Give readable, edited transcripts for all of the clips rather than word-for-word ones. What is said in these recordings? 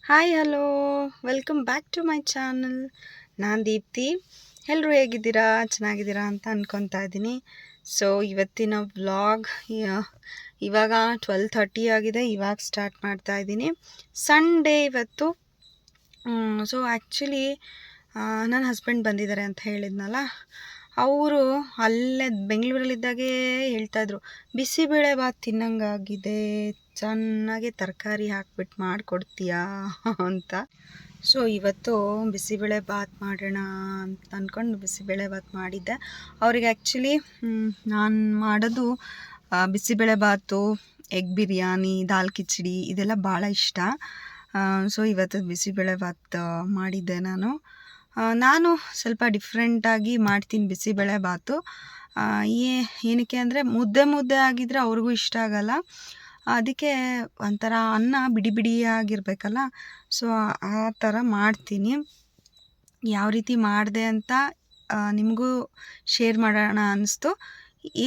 Hi hello welcome back to my channel. ನಾನು ದೀಪ್ತಿ. ಎಲ್ಲರೂ ಹೇಗಿದ್ದೀರಾ, ಚೆನ್ನಾಗಿದ್ದೀರಾ ಅಂತ ಅಂದ್ಕೊತಾ ಇದ್ದೀನಿ. ಸೊ ಇವತ್ತಿನ ವ್ಲಾಗ್ ಇವಾಗ 12:30 ಆಗಿದೆ. ಇವಾಗ ಸ್ಟಾರ್ಟ್ ಮಾಡ್ತಾ ಇದ್ದೀನಿ. ಸಂಡೇ ಇವತ್ತು. ಸೊ ಆ್ಯಕ್ಚುಲಿ ನನ್ನ ಹಸ್ಬೆಂಡ್ ಬಂದಿದ್ದಾರೆ ಅಂತ ಹೇಳಿದ್ನಲ್ಲ, ಅವರು ಅಲ್ಲೇ ಬೆಂಗಳೂರಲ್ಲಿದ್ದಾಗೆ ಹೇಳ್ತಾಯಿದ್ರು, ಬಿಸಿಬೇಳೆಬಾತ್ ತಿನ್ನಂಗಾಗಿದೆ, ಚೆನ್ನಾಗಿ ತರಕಾರಿ ಹಾಕ್ಬಿಟ್ಟು ಮಾಡಿಕೊಡ್ತೀಯಾ ಅಂತ. ಸೊ ಇವತ್ತು ಬಿಸಿಬೇಳೆಬಾತ್ ಮಾಡೋಣ ಅಂತ ಅಂದ್ಕೊಂಡು ಬಿಸಿಬೇಳೆಬಾತ್ ಮಾಡಿದ್ದೆ. ಅವ್ರಿಗೆ ಆ್ಯಕ್ಚುಲಿ ನಾನು ಮಾಡೋದು ಬಿಸಿಬೇಳೆಬಾತು, ಎಗ್ ಬಿರಿಯಾನಿ, ದಾಲ್ ಕಿಚಡಿ ಇದೆಲ್ಲ ಭಾಳ ಇಷ್ಟ. ಸೊ ಇವತ್ತು ಬಿಸಿಬೇಳೆಬಾತ್ ಮಾಡಿದ್ದೆ ನಾನು ಸ್ವಲ್ಪ ಡಿಫ್ರೆಂಟಾಗಿ ಮಾಡ್ತೀನಿ ಬಿಸಿಬೇಳೆಬಾತು. ಏನಕ್ಕೆ ಅಂದರೆ ಮುದ್ದೆ ಆಗಿದ್ದರೆ ಅವ್ರಿಗೂ ಇಷ್ಟ ಆಗಲ್ಲ. ಅದಕ್ಕೆ ಒಂಥರ ಅನ್ನ ಬಿಡಿ ಬಿಡಿಯಾಗಿರಬೇಕಲ್ಲ, ಸೊ ಆ ಥರ ಮಾಡ್ತೀನಿ. ಯಾವ ರೀತಿ ಮಾಡಿದೆ ಅಂತ ನಿಮಗೂ ಶೇರ್ ಮಾಡೋಣ ಅನ್ನಿಸ್ತು.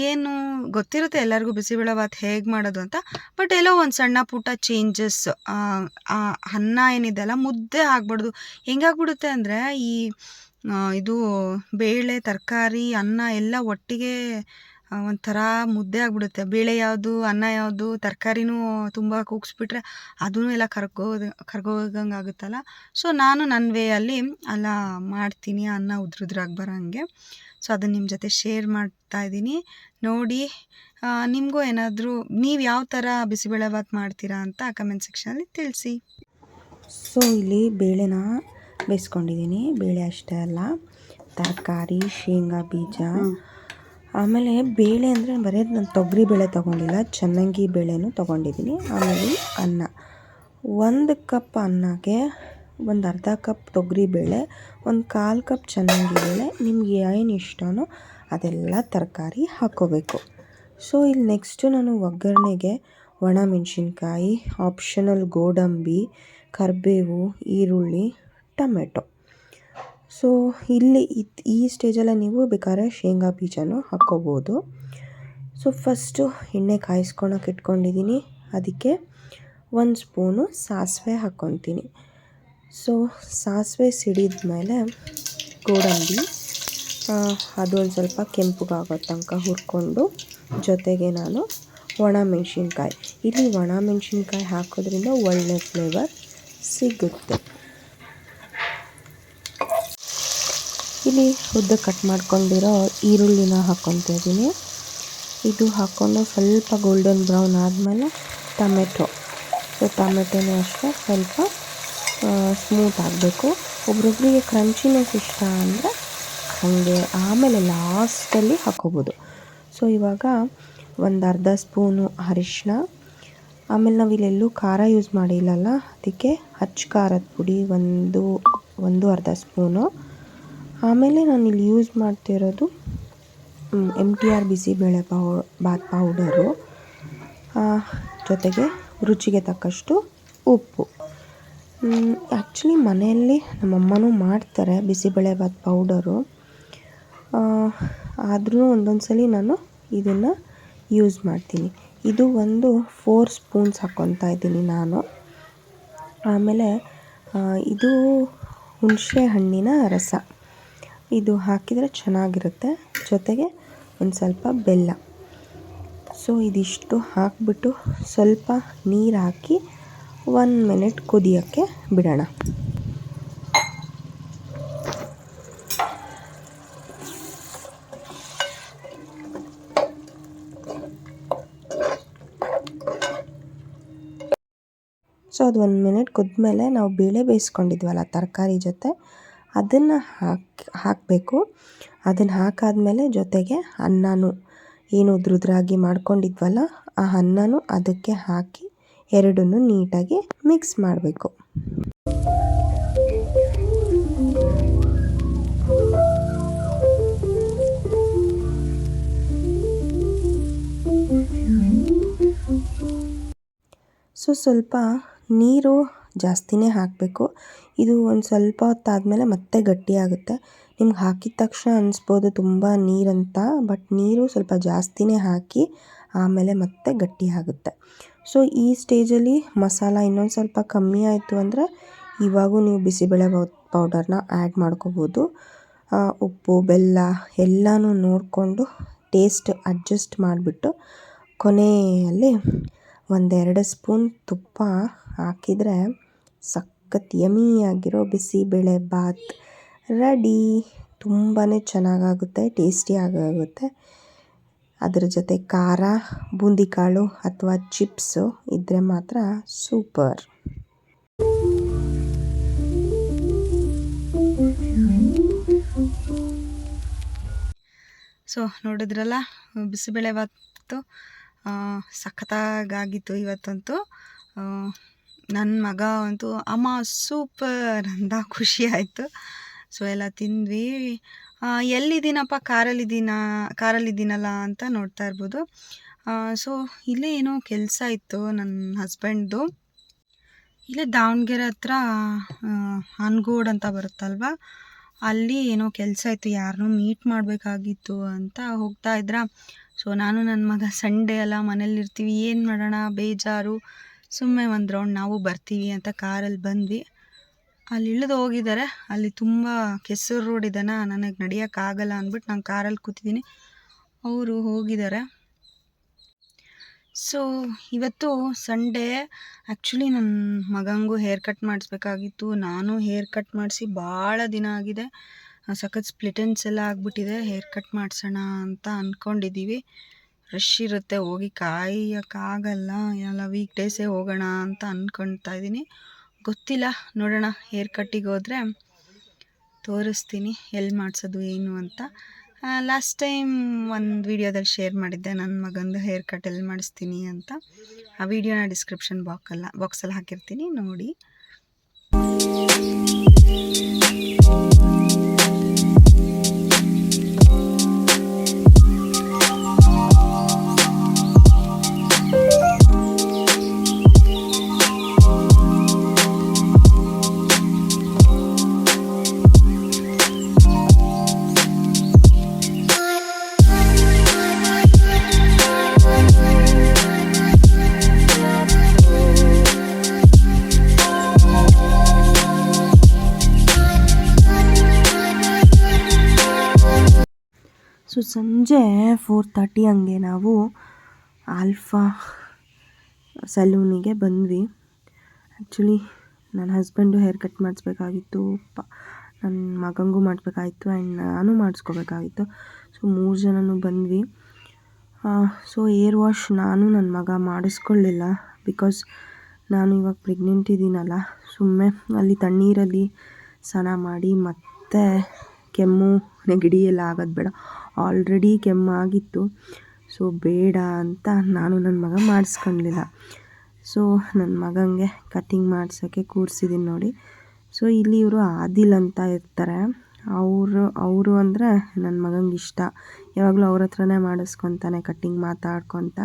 ಏನು ಗೊತ್ತಿರುತ್ತೆ ಎಲ್ಲರಿಗೂ ಬಿಸಿಬೇಳೆಬಾತ್ ಹೇಗೆ ಮಾಡೋದು ಅಂತ, ಬಟ್ ಎಲ್ಲೋ ಒಂದು ಸಣ್ಣ ಪುಟ್ಟ ಚೇಂಜಸ್. ಅನ್ನ ಏನಿದೆಲ್ಲ ಮುದ್ದೆ ಆಗ್ಬಾರ್ದು. ಹೆಂಗಾಗ್ಬಿಡುತ್ತೆ ಅಂದರೆ ಇದು ಬೇಳೆ, ತರಕಾರಿ, ಅನ್ನ ಎಲ್ಲ ಒಟ್ಟಿಗೆ ಒಂಥರ ಮುದ್ದೆ ಆಗಿಬಿಡುತ್ತೆ. ಬೇಳೆ ಯಾವುದು, ಅನ್ನ ಯಾವುದು, ತರಕಾರಿನೂ ತುಂಬ ಕೂಗಿಸ್ಬಿಟ್ರೆ ಅದೂ ಎಲ್ಲ ಕರ್ಗೋಗಂಗೆ ಆಗುತ್ತಲ್ಲ. ಸೊ ನಾನು ನನ್ನ ವೇಯಲ್ಲಿ ಎಲ್ಲ ಮಾಡ್ತೀನಿ, ಅನ್ನ ಉದ್ರುದ್ರಾಗಿ ಬರೋಂಗೆ. ಸೊ ಅದನ್ನು ನಿಮ್ಮ ಜೊತೆ ಶೇರ್ ಮಾಡ್ತಾಯಿದ್ದೀನಿ. ನೋಡಿ, ನಿಮಗೂ ಏನಾದರೂ ನೀವು ಯಾವ ಥರ ಬಿಸಿಬೇಳೆಬಾತ್ ಮಾಡ್ತೀರಾ ಅಂತ ಕಮೆಂಟ್ ಸೆಕ್ಷನಲ್ಲಿ ತಿಳಿಸಿ. ಸೊ ಇಲ್ಲಿ ಬೇಳೆನ ಬೇಯಿಸ್ಕೊಂಡಿದ್ದೀನಿ. ಬೇಳೆ ಅಷ್ಟೇ ಅಲ್ಲ, ತರಕಾರಿ, ಶೇಂಗಾ ಬೀಜ, ಆಮೇಲೆ ಬೇಳೆ ಅಂದರೆ ಬರೀ ನಾನು ತೊಗರಿ ಬೇಳೆ ತೊಗೊಂಡಿಲ್ಲ, ಚೆನ್ನಾಗಿ ಬೇಳೆನೂ ತೊಗೊಂಡಿದ್ದೀನಿ. ಆಮೇಲೆ ಅನ್ನ, 1 ಕಪ್ ಅನ್ನಕ್ಕೆ ಒಂದು ಅರ್ಧ ಕಪ್ ತೊಗರಿ ಬೇಳೆ, 1/4 ಕಪ್ ಚೆನ್ನಾಗಿ ಬೇಳೆ, ನಿಮ್ಗೆ ಏನು ಇಷ್ಟನೋ ಅದೆಲ್ಲ ತರಕಾರಿ ಹಾಕ್ಕೋಬೇಕು. ಸೊ ಇಲ್ಲಿ ನೆಕ್ಸ್ಟು ನಾನು ಒಗ್ಗರಣೆಗೆ ಒಣಮೆಣಸಿನ್ಕಾಯಿ, ಆಪ್ಷನಲ್ ಗೋಡಂಬಿ, ಕರಿಬೇವು, ಈರುಳ್ಳಿ, ಟೊಮೆಟೊ. ಸೊ ಇಲ್ಲಿ ಈ ಸ್ಟೇಜಲ್ಲಿ ನೀವು ಬೇಕಾದ್ರೆ ಶೇಂಗಾ ಬೀಜನೂ ಹಾಕ್ಕೋಬೋದು. ಸೊ ಫಸ್ಟು ಎಣ್ಣೆ ಕಾಯಿಸ್ಕೊಳಕ್ಕೆ ಇಟ್ಕೊಂಡಿದ್ದೀನಿ. ಅದಕ್ಕೆ 1 ಸ್ಪೂನು ಸಾಸಿವೆ ಹಾಕ್ಕೊತೀನಿ. ಸೊ ಸಾಸಿವೆ ಸಿಡಿದ ಮೇಲೆ ಗೋಡಂಬಿ, ಅದೊಂದು ಸ್ವಲ್ಪ ಕೆಂಪುಗಾಗೋ ತನಕ ಹುರ್ಕೊಂಡು, ಜೊತೆಗೆ ನಾನು ಒಣಮೆಣಸಿನ್ಕಾಯಿ, ಇಲ್ಲಿ ಒಣಮೆಣಸಿನ್ಕಾಯಿ ಹಾಕೋದ್ರಿಂದ ಒಳ್ಳೆ ಫ್ಲೇವರ್ ಸಿಗುತ್ತೆ. ಇಲ್ಲಿ ಉದ್ದ ಕಟ್ ಮಾಡ್ಕೊಂಡಿರೋ ಈರುಳ್ಳಿನ ಹಾಕ್ಕೊತಾ ಇದ್ದೀನಿ. ಇದು ಹಾಕ್ಕೊಂಡು ಸ್ವಲ್ಪ ಗೋಲ್ಡನ್ ಬ್ರೌನ್ ಆದಮೇಲೆ ಟೊಮೆಟೊ. ಸೊ ಟೊಮೆಟೊನೂ ಅಷ್ಟೇ ಸ್ವಲ್ಪ ಸ್ಮೂತ್ ಆಗಬೇಕು. ಒಬ್ರೊಬ್ರಿಗೆ ಕ್ರಂಚಿನೆಸ್ ಇಷ್ಟ ಅಂದರೆ ಹಾಗೆ, ಆಮೇಲೆ ಲಾಸ್ಟಲ್ಲಿ ಹಾಕ್ಕೋಬೋದು. ಸೊ ಇವಾಗ ಒಂದು ಅರ್ಧ ಸ್ಪೂನು ಅರಿಶಿನ, ಆಮೇಲೆ ನಾವು ಇಲ್ಲೆಲ್ಲೂ ಖಾರ ಯೂಸ್ ಮಾಡಿಲ್ಲಲ್ಲ, ಅದಕ್ಕೆ ಅಚ್ಚ ಖಾರದ ಪುಡಿ ಒಂದು ಅರ್ಧ ಸ್ಪೂನು. ಆಮೇಲೆ ನಾನು ಇಲ್ಲಿ ಯೂಸ್ ಮಾಡ್ತಿರೋದು MTR ಬಿಸಿಬೇಳೆಬಾತ್ ಪೌಡರು, ಜೊತೆಗೆ ರುಚಿಗೆ ತಕ್ಕಷ್ಟು ಉಪ್ಪು. ಆ್ಯಕ್ಚುಲಿ ಮನೆಯಲ್ಲಿ ನಮ್ಮಮ್ಮನೂ ಮಾಡ್ತಾರೆ ಬಿಸಿಬೇಳೆಬಾತ್ ಪೌಡರು, ಆದ್ರೂ ಒಂದೊಂದು ಸಲ ನಾನು ಇದನ್ನು ಯೂಸ್ ಮಾಡ್ತೀನಿ. ಇದು ಒಂದು 4 ಸ್ಪೂನ್ಸ್ ಹಾಕ್ಕೊತಾ ಇದ್ದೀನಿ ನಾನು. ಆಮೇಲೆ ಇದು ಹುಣಸೆ ಹಣ್ಣಿನ ರಸ, ಇದು ಹಾಕಿದರೆ ಚೆನ್ನಾಗಿರುತ್ತೆ, ಜೊತೆಗೆ ಒಂದು ಸ್ವಲ್ಪ ಬೆಲ್ಲ. ಸೊ ಇದಿಷ್ಟು ಹಾಕಿಬಿಟ್ಟು ಸ್ವಲ್ಪ ನೀರು ಹಾಕಿ 1 ಮಿನಿಟ್ ಕುದಿಯೋಕ್ಕೆ ಬಿಡೋಣ. ಸೊ ಅದು 1 ಮಿನಿಟ್ ಕುದ್ಮೇಲೆ ನಾವು ಬೇಳೆ ಬೇಯಿಸ್ಕೊಂಡಿದ್ವಲ್ಲ ತರಕಾರಿ ಜೊತೆ, ಅದನ್ನು ಹಾಕಬೇಕು. ಅದನ್ನು ಹಾಕಾದ್ಮೇಲೆ ಜೊತೆಗೆ ಅನ್ನನೂ ಏನು ಉದ್ರುದ್ರಾಗಿ ಮಾಡ್ಕೊಂಡಿದ್ವಲ್ಲ ಆ ಅನ್ನನೂ ಅದಕ್ಕೆ ಹಾಕಿ ಎರಡನ್ನೂ ನೀಟಾಗಿ ಮಿಕ್ಸ್ ಮಾಡಬೇಕು. ಸೊ ಸ್ವಲ್ಪ ನೀರು ಜಾಸ್ತಿನೇ ಹಾಕಬೇಕು. ಇದು ಒಂದು ಸ್ವಲ್ಪ ಹೊತ್ತಾದಮೇಲೆ ಮತ್ತೆ ಗಟ್ಟಿಯಾಗುತ್ತೆ. ನಿಮ್ಗೆ ಹಾಕಿದ ತಕ್ಷಣ ಅನಿಸ್ಬೋದು ತುಂಬ ನೀರಂತ, ಬಟ್ ನೀರು ಸ್ವಲ್ಪ ಜಾಸ್ತಿನೇ ಹಾಕಿ ಆಮೇಲೆ ಮತ್ತೆ ಗಟ್ಟಿ ಆಗುತ್ತೆ. ಸೊ ಈ ಸ್ಟೇಜಲ್ಲಿ ಮಸಾಲ ಇನ್ನೊಂದು ಸ್ವಲ್ಪ ಕಮ್ಮಿ ಆಯಿತು ಅಂದರೆ ಇವಾಗೂ ನೀವು ಬಿಸಿಬೇಳೆಬಾತ್ ಪೌಡರ್ನ ಆ್ಯಡ್ ಮಾಡ್ಕೋಬೋದು. ಉಪ್ಪು ಬೆಲ್ಲ ಎಲ್ಲನೂ ನೋಡಿಕೊಂಡು ಟೇಸ್ಟ್ ಅಡ್ಜಸ್ಟ್ ಮಾಡಿಬಿಟ್ಟು ಕೊನೆಯಲ್ಲಿ 1-2 ಸ್ಪೂನ್ ತುಪ್ಪ ಹಾಕಿದರೆ ಸಖತ್ ಯಮಿಯಾಗಿರೋ ಬಿಸಿಬೇಳೆಬಾತ್ ರೆಡಿ. ತುಂಬಾ ಚೆನ್ನಾಗಾಗುತ್ತೆ, ಟೇಸ್ಟಿಯಾಗುತ್ತೆ. ಅದ್ರ ಜೊತೆ ಖಾರ, ಬೂಂದಿಕಾಳು ಅಥವಾ ಚಿಪ್ಸು ಇದ್ದರೆ ಮಾತ್ರ ಸೂಪರ್. ಸೊ ನೋಡಿದ್ರಲ್ಲ, ಬಿಸಿಬೇಳೆಬಾತು ಸಖತ್ತಾಗಿತ್ತು ಇವತ್ತಂತೂ. ನನ್ನ ಮಗ ಅಂತೂ ಅಮ್ಮ ಸೂಪರ್ ಅಂತ ಖುಷಿ ಆಯಿತು. ಸೊ ಎಲ್ಲ ತಿಂದ್ವಿ. ಎಲ್ಲಿದ್ದೀನಪ್ಪ, ಕಾರಲ್ಲಿದ್ದೀನಲ್ಲ ಅಂತ ನೋಡ್ತಾ ಇರ್ಬೋದು. ಸೊ ಇಲ್ಲೇ ಏನೋ ಕೆಲಸ ಇತ್ತು ನನ್ನ ಹಸ್ಬೆಂಡ್ದು. ಇಲ್ಲೇ ದಾವಣಗೆರೆ ಹತ್ರ ಅನ್ಗೋಡ್ ಅಂತ ಬರುತ್ತಲ್ವ, ಅಲ್ಲಿ ಏನೋ ಕೆಲಸ ಇತ್ತು, ಯಾರನ್ನೋ ಮೀಟ್ ಮಾಡಬೇಕಾಗಿತ್ತು ಅಂತ ಹೋಗ್ತಾ ಇದ್ರ. ಸೊ ನಾನು ನನ್ನ ಮಗ ಸಂಡೇ ಅಲ್ಲ ಮನೇಲಿರ್ತೀವಿ, ಏನು ಮಾಡೋಣ ಬೇಜಾರು, ಸುಮ್ಮನೆ ಒಂದು ರೌಂಡ್ ನಾವು ಬರ್ತೀವಿ ಅಂತ ಕಾರಲ್ಲಿ ಬಂದ್ವಿ. ಅಲ್ಲಿ ಇಳಿದು ಹೋಗಿದ್ದಾರೆ. ಅಲ್ಲಿ ತುಂಬ ಕೆಸರು ರೋಡ್ ಇದೆನಾ, ನನಗೆ ನಡೆಯೋಕ್ಕಾಗಲ್ಲ ಅಂದ್ಬಿಟ್ಟು ನಾನು ಕಾರಲ್ಲಿ ಕೂತಿದ್ದೀನಿ, ಅವರು ಹೋಗಿದ್ದಾರೆ. ಸೊ ಇವತ್ತು ಸಂಡೇ. ಆ್ಯಕ್ಚುಲಿ ನನ್ನ ಮಗಂಗೂ ಹೇರ್ ಕಟ್ ಮಾಡಿಸ್ಬೇಕಾಗಿತ್ತು. ನಾನು ಹೇರ್ ಕಟ್ ಮಾಡಿಸಿ ಭಾಳ ದಿನ ಆಗಿದೆ, ಸಖತ್ ಸ್ಪ್ಲಿಟ್ ಎಂಡ್ಸ್ ಎಲ್ಲ ಆಗಿಬಿಟ್ಟಿದೆ. ಹೇರ್ ಕಟ್ ಮಾಡಿಸೋಣ ಅಂತ ಅಂದ್ಕೊಂಡಿದ್ದೀವಿ. ರಶ್ ಇರುತ್ತೆ, ಹೋಗಿ ಕಾಯೋಕ್ಕಾಗಲ್ಲ, ಎಲ್ಲ ವೀಕ್ ಡೇಸೇ ಹೋಗೋಣ ಅಂತ ಅಂದ್ಕೊಳ್ತಾ ಇದ್ದೀನಿ. ಗೊತ್ತಿಲ್ಲ, ನೋಡೋಣ. ಹೇರ್ ಕಟ್ಟಿಗೆ ಹೋದರೆ ತೋರಿಸ್ತೀನಿ ಎಲ್ಲಿ ಮಾಡಿಸೋದು ಏನು ಅಂತ. ಲಾಸ್ಟ್ ಟೈಮ್ ಒಂದು ವೀಡಿಯೋದಲ್ಲಿ ಶೇರ್ ಮಾಡಿದ್ದೆ ನನ್ನ ಮಗಂದು ಹೇರ್ ಕಟ್ ಎಲ್ಲಿ ಮಾಡಿಸ್ತೀನಿ ಅಂತ. ಆ ವಿಡಿಯೋನ ಡಿಸ್ಕ್ರಿಪ್ಷನ್ ಬಾಕ್ಸಲ್ಲಿ ಹಾಕಿರ್ತೀನಿ, ನೋಡಿ. ಸೊ ಸಂಜೆ 4:30 ಹಂಗೆ ನಾವು ಆಲ್ಫಾ ಸಲೂನಿಗೆ ಬಂದ್ವಿ. ಆ್ಯಕ್ಚುಲಿ ನನ್ನ ಹಸ್ಬೆಂಡು ಹೇರ್ ಕಟ್ ಮಾಡಿಸ್ಬೇಕಾಗಿತ್ತು, ನನ್ನ ಮಗಂಗೂ ಮಾಡಿಸ್ಬೇಕಾಗಿತ್ತು ಆ್ಯಂಡ್ ನಾನು ಮಾಡಿಸ್ಕೋಬೇಕಾಗಿತ್ತು. ಸೊ 3 ಜನನೂ ಬಂದ್ವಿ. ಸೊ ಏರ್ ವಾಶ್ ನಾನು ನನ್ನ ಮಗ ಮಾಡಿಸ್ಕೊಳ್ಳಿಲ್ಲ, ಬಿಕಾಸ್ ನಾನು ಇವಾಗ ಪ್ರೆಗ್ನೆಂಟ್ ಇದ್ದೀನಲ್ಲ. ಸುಮ್ಮನೆ ಅಲ್ಲಿ ತಣ್ಣೀರಲ್ಲಿ ಸ್ನಾನ ಮಾಡಿ ಮತ್ತೆ ಕೆಮ್ಮು ನೆಗಡಿ ಎಲ್ಲ ಆಗೋದು ಬೇಡ, ಆಲ್ರೆಡಿ ಕೆಮ್ಮಾಗಿತ್ತು. ಸೊ ಬೇಡ ಅಂತ ನಾನು ನನ್ನ ಮಗ ಮಾಡಿಸ್ಕೊಳ್ಳಿಲ್ಲ. ಸೊ ನನ್ನ ಮಗನಿಗೆ ಕಟ್ಟಿಂಗ್ ಮಾಡ್ಸೋಕ್ಕೆ ಕೂರಿಸಿದ್ದೀನಿ ನೋಡಿ. ಸೊ ಇಲ್ಲಿ ಇವರು ಆದಿಲ್ ಅಂತ ಇರ್ತಾರೆ, ಅವರು ಅಂದರೆ ನನ್ನ ಮಗನಿಗೆ ಇಷ್ಟ, ಯಾವಾಗಲೂ ಅವ್ರ ಹತ್ರನೇ ಮಾಡಿಸ್ಕೊತಾನೆ ಕಟ್ಟಿಂಗ್ ಮಾತಾಡ್ಕೊತ.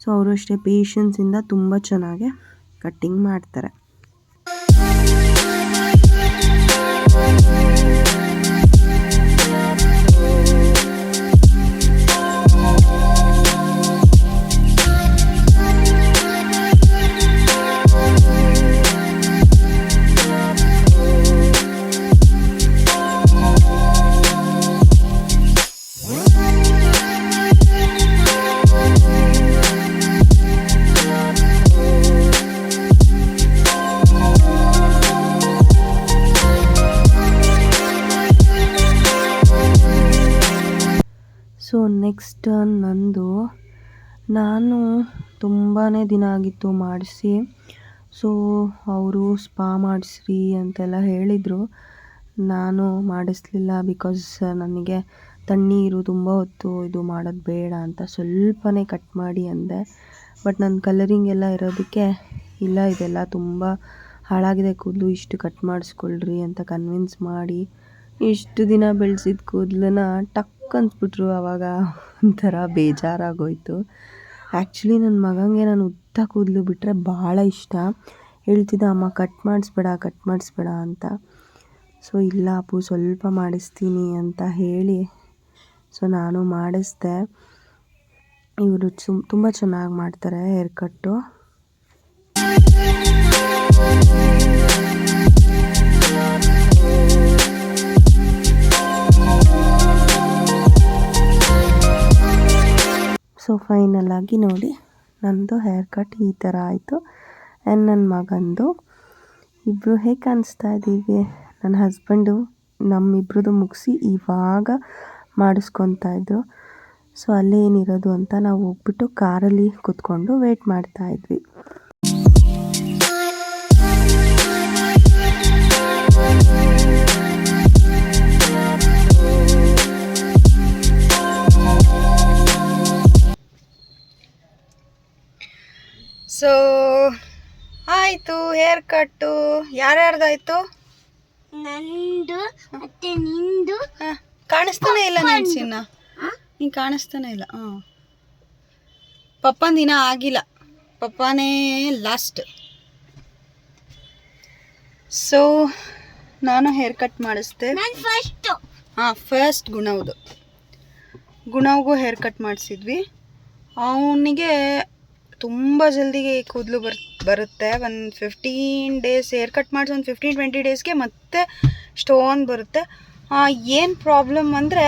ಸೊ ಅವರು ಅಷ್ಟೇ ಪೇಷನ್ಸಿಂದ ತುಂಬ ಚೆನ್ನಾಗಿ ಕಟ್ಟಿಂಗ್ ಮಾಡ್ತಾರೆ. ಸೊ ನೆಕ್ಸ್ಟ್ ನಾನು ತುಂಬಾ ದಿನ ಆಗಿತ್ತು ಮಾಡಿಸಿ. ಸೊ ಅವರು ಸ್ಪಾ ಮಾಡಿಸ್ರಿ ಅಂತೆಲ್ಲ ಹೇಳಿದರು. ನಾನು ಮಾಡಿಸ್ಲಿಲ್ಲ, ಬಿಕಾಸ್ ನನಗೆ ತಣ್ಣೀರು ತುಂಬ ಹೊತ್ತು ಇದು ಮಾಡೋದು ಬೇಡ ಅಂತ ಸ್ವಲ್ಪನೇ ಕಟ್ ಮಾಡಿ ಅಂದೆ. ಬಟ್ ನನ್ನ ಕಲರಿಂಗ್ ಎಲ್ಲ ಇರೋದಕ್ಕೆ ಇಲ್ಲ, ಇದೆಲ್ಲ ತುಂಬ ಹಾಳಾಗಿದೆ ಕೂದಲು, ಇಷ್ಟು ಕಟ್ ಮಾಡಿಸ್ಕೊಳ್ರಿ ಅಂತ ಕನ್ವಿನ್ಸ್ ಮಾಡಿ ಇಷ್ಟು ದಿನ ಬೆಳೆಸಿದ ಕೂದಲನ್ನ ಟಕ್ ಅನ್ಸ್ಬಿಟ್ರು. ಆವಾಗ ಒಂಥರ ಬೇಜಾರಾಗೋಯ್ತು. ಆ್ಯಕ್ಚುಲಿ ನನ್ನ ಮಗನಿಗೆ ನಾನು ಉದ್ದ ಕೂದಲು ಬಿಟ್ಟರೆ ಭಾಳ ಇಷ್ಟ. ಹೇಳ್ತಿದ್ದ, ಅಮ್ಮ ಕಟ್ ಮಾಡಿಸ್ಬೇಡ ಅಂತ. ಸೊ ಇಲ್ಲ ಅಪ್ಪು, ಸ್ವಲ್ಪ ಮಾಡಿಸ್ತೀನಿ ಅಂತ ಹೇಳಿ ಸೊ ನಾನು ಮಾಡಿಸ್ದೆ. ಇವರು ತುಂಬ ಚೆನ್ನಾಗಿ ಮಾಡ್ತಾರೆ ಹೇರ್ ಕಟ್ಟು. ಸೊ ಫೈನಲ್ ಆಗಿ ನೋಡಿ ನಂದು ಹೇರ್ ಕಟ್ ಈ ಥರ ಆಯಿತು. ಆ್ಯಂಡ್ ನನ್ನ ಮಗಂದು ಇಬ್ಬರು ಹೇಗೆ ಕಾಣಿಸ್ತಾ ಇದ್ದೀವಿ. ನನ್ನ ಹಸ್ಬೆಂಡು ನಮ್ಮಿಬ್ರದ್ದು ಮುಗಿಸಿ ಇವಾಗ ಮಾಡಿಸ್ಕೊತಾ ಇದ್ರು. ಸೊ ಅಲ್ಲೇ ಏನಿರೋದು ಅಂತ ನಾವು ಹೋಗ್ಬಿಟ್ಟು ಕಾರಲ್ಲಿ ಕೂತ್ಕೊಂಡು ವೇಟ್ ಮಾಡ್ತಾ ಇದ್ವಿ. ಸೊ ಆಯಿತು ಹೇರ್ ಕಟ್ಟು. ಯಾರ್ಯಾರ್ದಾಯ್ತು? ನಂದು ಮತ್ತೆ ನಿಂದು. ಕಾಣಿಸ್ತಾನೆ ಇಲ್ಲ ನೀನು ಚಿನ್ನ, ನೀನು ಕಾಣಿಸ್ತಾನೆ ಇಲ್ಲ. ಪಪ್ಪನ ದಿನ ಆಗಿಲ್ಲ, ಪಪ್ಪನೇ ಲಾಸ್ಟ್. ಸೊ ನಾನು ಹೇರ್ ಕಟ್ ಮಾಡಿಸ್ದೆ. ಫಸ್ಟ್ ಗುಣವ್ಗೂ ಹೇರ್ ಕಟ್ ಮಾಡಿಸಿದ್ವಿ. ಅವನಿಗೆ ತುಂಬ ಜಲ್ದಿಗೆ ಕೂದಲು ಬರುತ್ತೆ. ಒಂದು 15 ಡೇಸ್ ಹೇರ್ ಕಟ್ ಮಾಡಿಸಿ ಒಂದು 15-20 ಡೇಸ್ಗೆ ಮತ್ತೆ ಸ್ಟೋನ್ ಬರುತ್ತೆ. ಏನು ಪ್ರಾಬ್ಲಮ್ ಅಂದರೆ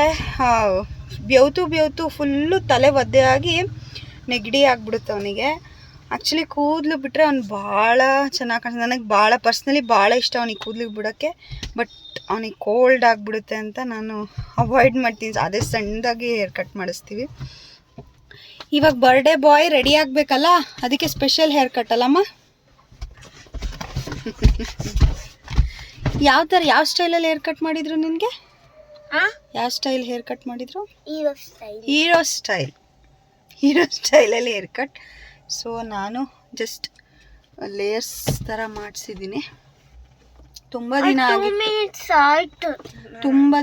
ಬೆವ್ತು ಫುಲ್ಲು ತಲೆ ಒದ್ದೆ ಆಗಿ ನೆಗಡಿ ಆಗಿಬಿಡುತ್ತೆ ಅವನಿಗೆ. ಆ್ಯಕ್ಚುಲಿ ಕೂದಲು ಬಿಟ್ಟರೆ ಅವ್ನು ಭಾಳ ಚೆನ್ನಾಗಿ ಕಾಣಿಸ್ತದೆ. ನನಗೆ ಪರ್ಸ್ನಲಿ ಭಾಳ ಇಷ್ಟ ಅವನಿಗೆ ಕೂದಲಿಗೆ ಬಿಡೋಕ್ಕೆ. ಬಟ್ ಅವನಿಗೆ ಕೋಲ್ಡ್ ಆಗಿಬಿಡುತ್ತೆ ಅಂತ ನಾನು ಅವಾಯ್ಡ್ ಮಾಡ್ತೀನಿ. ಅದೇ ಸಣ್ಣದಾಗಿ ಹೇರ್ ಕಟ್ ಮಾಡಿಸ್ತೀವಿ. ಇವಾಗ ಬರ್ಡೇ ಬಾಯ್ ರೆಡಿ ಆಗಬೇಕಲ್ಲ, ಅದಕ್ಕೆ ಸ್ಪೆಷಲ್ ಹೇರ್ ಕಟ್ ಅಲ್ಲಮ್ಮ. ಯಾವ ಸ್ಟೈಲಲ್ಲಿ ಹೇರ್ ಕಟ್ ಮಾಡಿದ್ರು ನಿನಗೆ? ಯಾವ ಸ್ಟೈಲ್ ಹೇರ್ ಕಟ್ ಮಾಡಿದ್ರು? ಹೀರೋ ಸ್ಟೈಲಲ್ಲಿ ಹೇರ್ ಕಟ್. ಸೊ ನಾನು ಜಸ್ಟ್ ಲೇಯರ್ಸ್ ಥರ ಮಾಡಿಸಿದ್ದೀನಿ. ತುಂಬ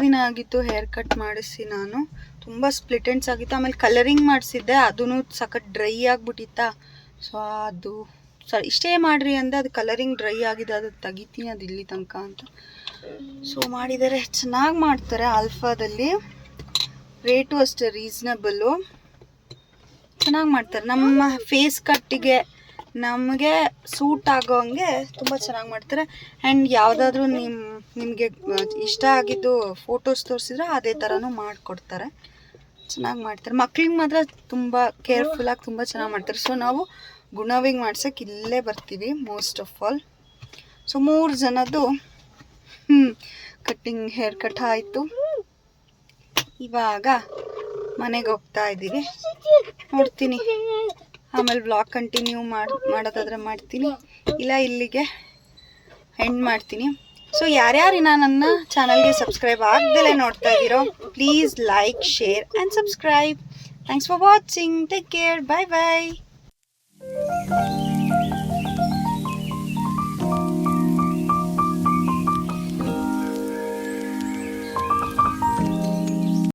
ದಿನ ಆಗಿತ್ತು ಹೇರ್ ಕಟ್ ಮಾಡಿಸಿ. ನಾನು ತುಂಬ ಸ್ಪ್ಲಿಟ್ ಎಂಡ್ಸ್ ಆಗಿತ್ತು. ಆಮೇಲೆ ಕಲರಿಂಗ್ ಮಾಡಿಸಿದ್ದೆ, ಅದೂ ಸಖತ್ ಡ್ರೈ ಆಗಿಬಿಟ್ಟಿತ್ತಾ. ಸೊ ಅದು ಇಷ್ಟೇ ಮಾಡಿರಿ ಅಂದೆ, ಅದು ಕಲರಿಂಗ್ ಡ್ರೈ ಆಗಿದೆ, ಅದು ತೆಗಿತೀನಿ ಅದು ಇಲ್ಲಿ ತನಕ ಅಂತ. ಸೊ ಮಾಡಿದ್ದಾರೆ, ಚೆನ್ನಾಗಿ ಮಾಡ್ತಾರೆ. ಆಲ್ಫಾದಲ್ಲಿ ರೇಟು ಅಷ್ಟೇ ರೀಸ್ನಬಲ್ಲು, ಚೆನ್ನಾಗಿ ಮಾಡ್ತಾರೆ. ನಮ್ಮ ಫೇಸ್ ಕಟ್ಟಿಗೆ ನಮಗೆ ಸೂಟ್ ಆಗೋ ಹಂಗೆ ತುಂಬ ಚೆನ್ನಾಗಿ ಮಾಡ್ತಾರೆ. ಆ್ಯಂಡ್ ಯಾವುದಾದ್ರೂ ನಿಮಗೆ ಇಷ್ಟ ಆಗಿದ್ದು ಫೋಟೋಸ್ ತೋರಿಸಿದ್ರೆ ಅದೇ ಥರನೂ ಮಾಡಿಕೊಡ್ತಾರೆ. ಚೆನ್ನಾಗಿ ಮಾಡ್ತಾರೆ. ಮಕ್ಳಿಗೆ ಮಾತ್ರ ತುಂಬ ಕೇರ್ಫುಲ್ಲಾಗಿ ತುಂಬ ಚೆನ್ನಾಗಿ ಮಾಡ್ತಾರೆ. ಸೊ ನಾವು ಗುಣವಿಗೆ ಮಾಡ್ಸೋಕೆ ಇಲ್ಲೇ ಬರ್ತೀವಿ ಮೋಸ್ಟ್ ಆಫ್ ಆಲ್. ಸೊ 3 ಜನದ್ದು ಕಟ್ಟಿಂಗ್ ಹೇರ್ ಕಟ್ ಆಯಿತು. ಇವಾಗ ಮನೆಗೆ ಹೋಗ್ತಾ ಇದ್ದೀವಿ. ನೋಡ್ತೀನಿ ಆಮೇಲೆ ವ್ಲಾಗ್ ಕಂಟಿನ್ಯೂ ಮಾಡೋದಾದ್ರೆ ಮಾಡ್ತೀನಿ, ಇಲ್ಲ ಇಲ್ಲಿಗೆ ಎಂಡ್ ಮಾಡ್ತೀನಿ. ಸೊ ಯಾರ್ಯಾರು ನನ್ನ ಚಾನಲ್ಗೆ ಸಬ್ಸ್ಕ್ರೈಬ್ ಆಗದಲೇ ನೋಡ್ತಾ ಇದ್ದೀರೋ, please like, share and subscribe. Thanks for watching. Take care. Bye bye.